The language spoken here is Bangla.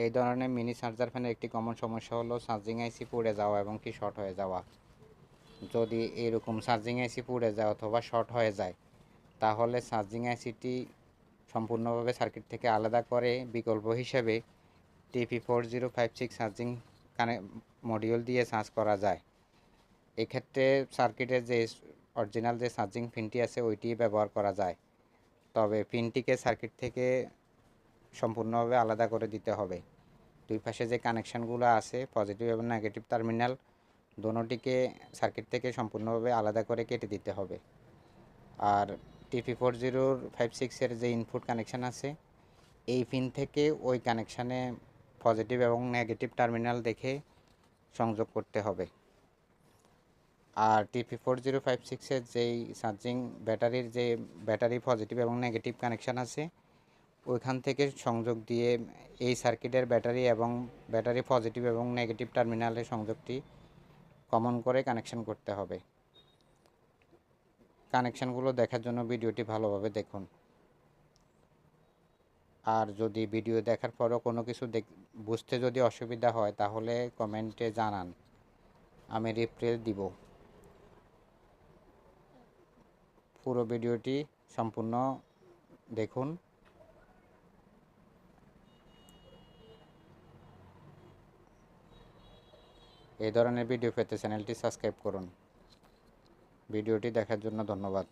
এই ধরনের মিনি চার্জার ফ্যানের একটি কমন সমস্যা হলো চার্জিং আইসি পুড়ে যাওয়া এবং কি শর্ট হয়ে যাওয়া। যদি এরকম চার্জিং আইসি পুড়ে যায় অথবা শর্ট হয়ে যায়, তাহলে চার্জিং আইসিটি সম্পূর্ণভাবে সার্কিট থেকে আলাদা করে বিকল্প হিসেবে TP4056 চার্জিং মডিউল দিয়ে চার্জ করা যায়। এক্ষেত্রে সার্কিটের যে অরিজিনাল যে চার্জিং পিনটি আছে ওইটি ব্যবহার করা যায়, তবে পিনটিকে সার্কিট থেকে সম্পূর্ণভাবে আলাদা করে দিতে হবে। দুই পাশে যে কানেকশানগুলো আছে পজিটিভ এবং নেগেটিভ টার্মিনাল দোনোটিকে সার্কিট থেকে সম্পূর্ণভাবে আলাদা করে কেটে দিতে হবে। আর TP4056 যে ইনপুট কানেকশান আছে এই পিন থেকে ওই কানেকশানে পজিটিভ এবং নেগেটিভ টার্মিনাল দেখে সংযোগ করতে হবে। আর TP4056 যেই চার্জিং ব্যাটারির যে ব্যাটারি পজিটিভ এবং নেগেটিভ কানেকশান আছে ওইখান থেকে সংযোগ দিয়ে এই সার্কিটের ব্যাটারি এবং ব্যাটারি পজিটিভ এবং নেগেটিভ টার্মিনালের সংযোগটি কমন করে কানেকশান করতে হবে। কানেকশানগুলো দেখার জন্য ভিডিওটি ভালোভাবে দেখুন। আর যদি ভিডিও দেখার পরও কোনো কিছু বুঝতে যদি অসুবিধা হয় তাহলে কমেন্টে জানান, আমি রিপ্লাই দিব। পুরো ভিডিওটি সম্পূর্ণ দেখুন। এই ধরনের ভিডিও পেতে চ্যানেলটি সাবস্ক্রাইব করুন। ভিডিওটি দেখার জন্য ধন্যবাদ।